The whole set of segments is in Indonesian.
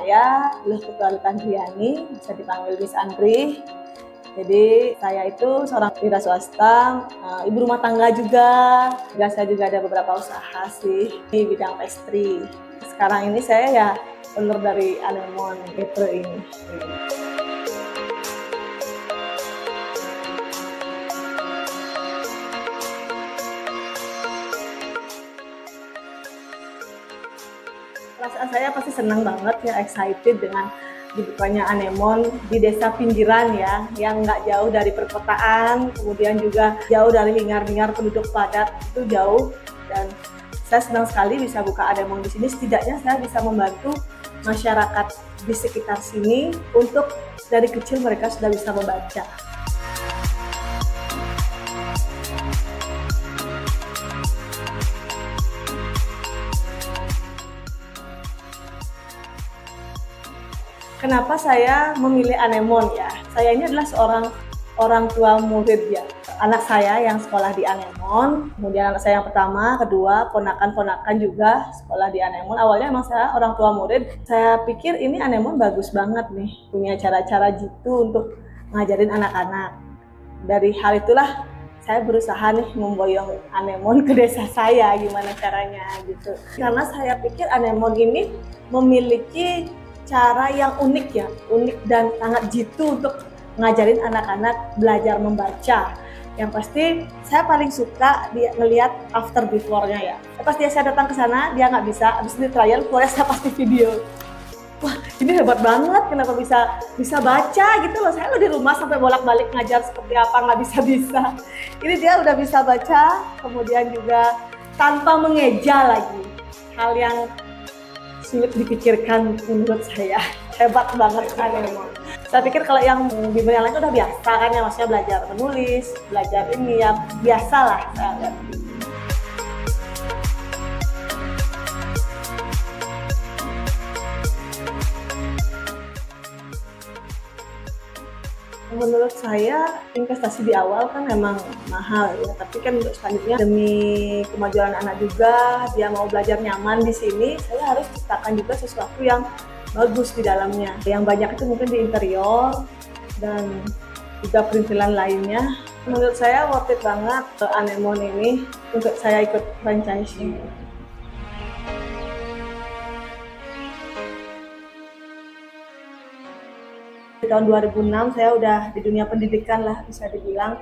saya Luhur Andriani, bisa dipanggil Miss Andri. Jadi saya itu seorang wira swasta, ibu rumah tangga juga. Saya juga ada beberapa usaha sih di bidang pastry. Sekarang ini saya ya owner dari Anemone Petro ini. Perasaan saya pasti senang banget ya, excited dengan dibukanya Anemone di desa pinggiran ya, yang nggak jauh dari perkotaan, kemudian juga jauh dari hingar-bingar penduduk padat, itu jauh. Dan saya senang sekali bisa buka Anemone di sini. Setidaknya saya bisa membantu masyarakat di sekitar sini untuk dari kecil mereka sudah bisa membaca. Kenapa saya memilih Anemone ya? Saya ini adalah seorang orang tua murid ya. Anak saya yang sekolah di Anemone, kemudian anak saya yang pertama, kedua, ponakan-ponakan juga sekolah di Anemone. Awalnya emang saya orang tua murid. Saya pikir ini Anemone bagus banget nih, punya cara-cara jitu untuk ngajarin anak-anak. Dari hal itulah saya berusaha nih memboyong Anemone ke desa saya, gimana caranya gitu. Karena saya pikir Anemone ini memiliki cara yang unik ya, unik dan sangat jitu untuk ngajarin anak-anak belajar membaca. Yang pasti saya paling suka dia ngelihat after before-nya ya. Pas saya datang ke sana, dia nggak bisa, habis ini trial, keluarnya saya pasti video. Wah, ini hebat banget, kenapa bisa baca gitu loh. Saya di rumah sampai bolak-balik ngajar seperti apa, nggak bisa-bisa. Ini dia udah bisa baca, kemudian juga tanpa mengeja lagi. Hal yang sulit dipikirkan menurut saya. Hebat banget Anemone. Saya pikir kalau yang di dunia lain itu udah biasa kan ya, maksudnya belajar menulis, belajar ini ya biasa lah saya lihat. Menurut saya investasi di awal kan memang mahal ya, tapi kan untuk selanjutnya demi kemajuan anak juga, dia mau belajar nyaman di sini, saya harus ciptakan juga sesuatu yang bagus di dalamnya. Yang banyak itu mungkin di interior dan juga perintilan lainnya. Menurut saya worth it banget Anemone ini untuk saya ikut franchising. Di tahun 2006 saya udah di dunia pendidikan lah bisa dibilang.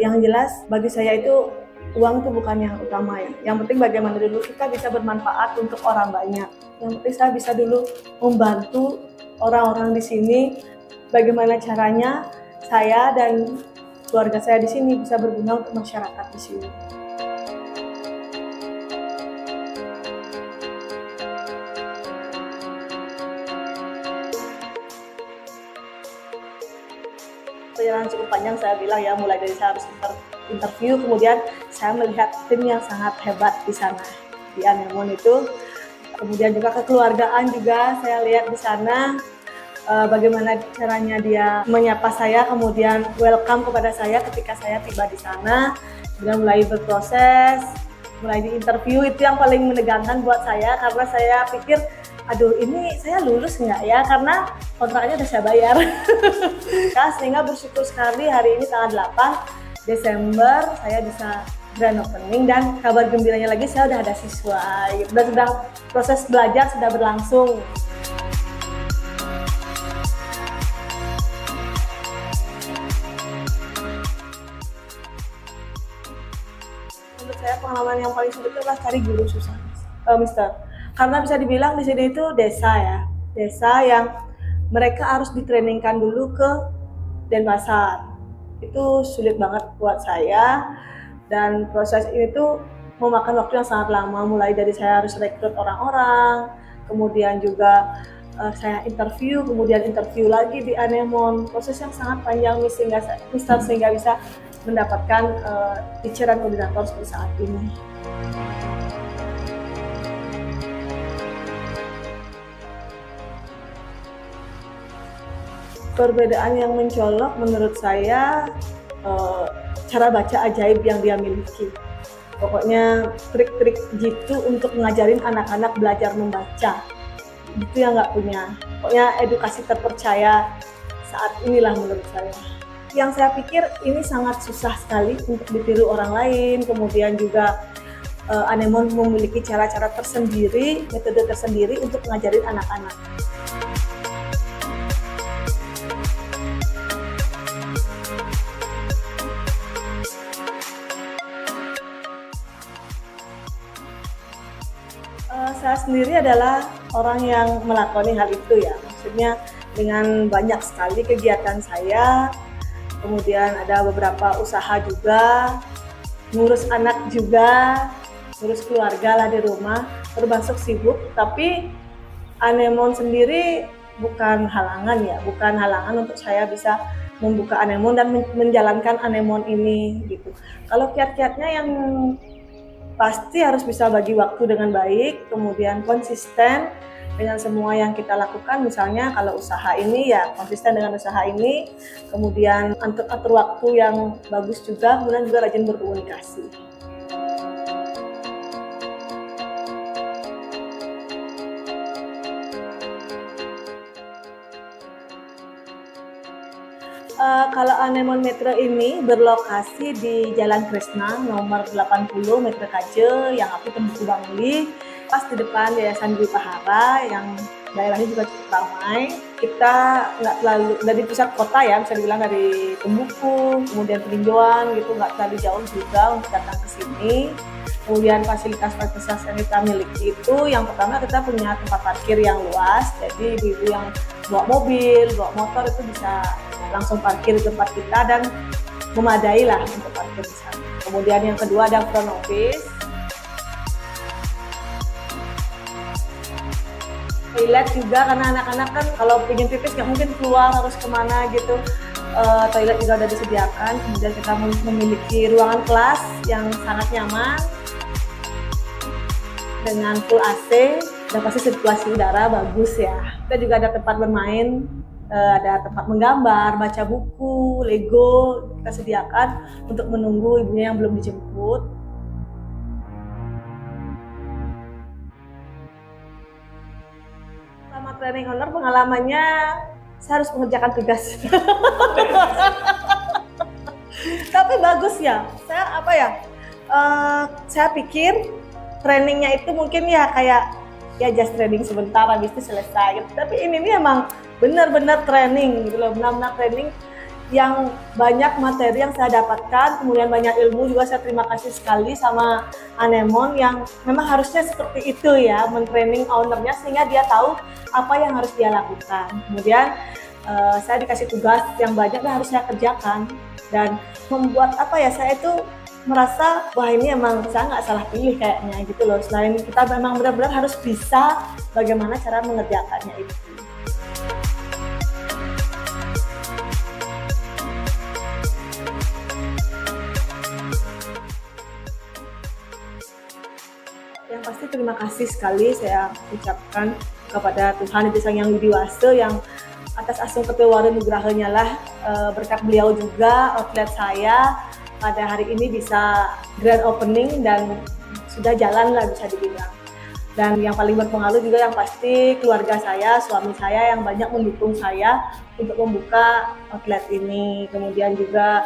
Yang jelas bagi saya itu uang itu bukan yang utama ya. Yang penting bagaimana dulu kita bisa bermanfaat untuk orang banyak. Yang penting saya bisa dulu membantu orang-orang di sini. Bagaimana caranya saya dan keluarga saya di sini bisa berguna untuk masyarakat di sini. Perjalanan cukup panjang saya bilang ya, mulai dari saya harus interview, kemudian saya melihat tim yang sangat hebat di sana di Anemone itu, kemudian juga kekeluargaan juga saya lihat di sana, bagaimana caranya dia menyapa saya, kemudian welcome kepada saya ketika saya tiba di sana, kemudian mulai berproses, mulai di interview. Itu yang paling menegangkan buat saya karena saya pikir aduh ini saya lulus nggak ya, karena kontraknya udah saya bayar. Sehingga bersyukur sekali hari ini tanggal 8 Desember saya bisa grand opening, dan kabar gembiranya lagi saya udah ada siswa gitu. Dan sedang proses belajar sudah berlangsung. Menurut saya pengalaman yang paling sulit adalah cari guru susah, Mister. Karena bisa dibilang di sini itu desa ya, desa yang mereka harus ditrainingkan dulu ke Denpasar. Itu sulit banget buat saya, dan proses ini tuh memakan waktu yang sangat lama. Mulai dari saya harus rekrut orang-orang, kemudian juga saya interview, kemudian interview lagi di Anemone. Proses yang sangat panjang sehingga bisa mendapatkan teacher dan koordinator seperti saat ini. Perbedaan yang mencolok menurut saya cara baca ajaib yang dia miliki. Pokoknya trik-trik jitu untuk ngajarin anak-anak belajar membaca. itu yang nggak punya. Pokoknya edukasi terpercaya saat inilah menurut saya. Yang saya pikir ini sangat susah sekali untuk ditiru orang lain, kemudian juga Anemon memiliki cara-cara tersendiri, metode tersendiri untuk mengajarin anak-anak. Saya sendiri adalah orang yang melakoni hal itu ya, maksudnya dengan banyak sekali kegiatan saya, kemudian ada beberapa usaha juga, ngurus anak juga, ngurus keluarga lah di rumah, termasuk sibuk, tapi Anemon sendiri bukan halangan ya, bukan halangan untuk saya bisa membuka Anemon dan menjalankan Anemon ini gitu. Kalau kiat-kiatnya yang pasti harus bisa bagi waktu dengan baik, kemudian konsisten dengan semua yang kita lakukan. Misalnya kalau usaha ini ya konsisten dengan usaha ini, kemudian atur waktu yang bagus juga, kemudian juga rajin berkomunikasi. Kalau Anemon Metre ini berlokasi di Jalan Kresna nomor 80 Metre Kaje yang aku temui Bangli, pas di depan Yayasan Dwi Pahara yang daerahnya juga cukup ramai. Kita nggak dari pusat kota ya, bisa dibilang dari Pembuku, kemudian Peninjauan gitu, nggak terlalu jauh juga untuk datang ke sini. Kemudian fasilitas-fasilitas yang kita miliki itu, yang pertama kita punya tempat parkir yang luas, jadi ibu-ibu yang bawa mobil, bawa motor itu bisa langsung parkir di tempat kita dan memadai lah untuk parkir di sana. Kemudian yang kedua ada front office, toilet juga, karena anak-anak kan kalau ingin pipis nggak mungkin keluar, harus kemana gitu. Toilet juga sudah disediakan. Kemudian kita memiliki ruangan kelas yang sangat nyaman dengan full AC dan pasti sirkulasi udara bagus ya. Kita juga ada tempat bermain, ada tempat menggambar, baca buku, Lego kita sediakan untuk menunggu ibunya yang belum dijemput. Selama training owner pengalamannya saya harus mengerjakan tugas. Tapi bagus ya. Saya pikir trainingnya itu mungkin ya kayak ya just training sebentar habis itu selesai gitu. Tapi ini emang benar-benar training gitu loh, benar-benar training yang banyak materi yang saya dapatkan, kemudian banyak ilmu juga. Saya terima kasih sekali sama Anemon yang memang harusnya seperti itu ya, mentraining ownernya sehingga dia tahu apa yang harus dia lakukan. Kemudian saya dikasih tugas yang banyak dan harus saya kerjakan dan membuat saya itu merasa wah ini emang saya nggak salah pilih kayaknya gitu loh. Selain kita memang benar-benar harus bisa bagaimana cara mengerjakannya itu. Yang pasti terima kasih sekali saya ucapkan kepada Tuhan Yang Widi Waste yang atas asung ketewaran nugrahanya lah, berkat beliau juga outlet saya pada hari ini bisa grand opening dan sudah jalan lah bisa dibilang. Dan yang paling berpengaruh juga yang pasti keluarga saya, suami saya yang banyak mendukung saya untuk membuka outlet ini. Kemudian juga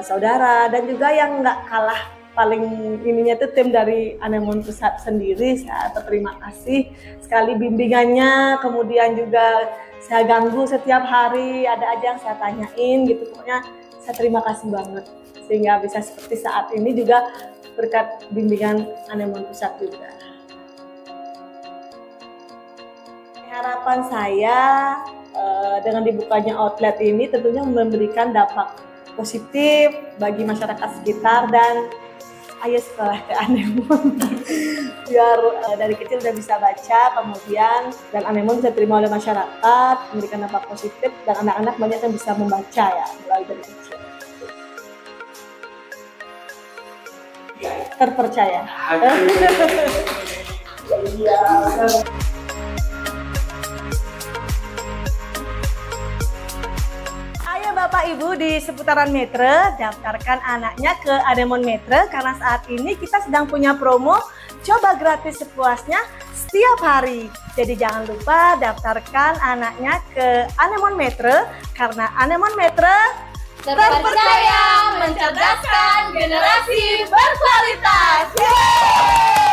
saudara dan juga yang nggak kalah paling ininya itu tim dari Anemon Pusat sendiri. Saya berterima kasih sekali bimbingannya, kemudian juga saya ganggu setiap hari, ada aja yang saya tanyain gitu. Pokoknya saya terima kasih banget sehingga bisa seperti saat ini juga berkat bimbingan Anemon Pusat juga. Harapan saya dengan dibukanya outlet ini tentunya memberikan dampak positif bagi masyarakat sekitar dan ayo sekolah ke Anemon biar dari kecil udah bisa baca, kemudian dan Anemon bisa terima oleh masyarakat, memberikan dampak positif dan anak-anak banyak yang bisa membaca ya mulai dari kecil. Terpercaya. Bapak Ibu di seputaran Metre, daftarkan anaknya ke Anemon Metre karena saat ini kita sedang punya promo coba gratis sepuasnya setiap hari. Jadi jangan lupa daftarkan anaknya ke Anemon Metre, karena Anemon Metre terpercaya mencerdaskan generasi berkualitas. Yeay!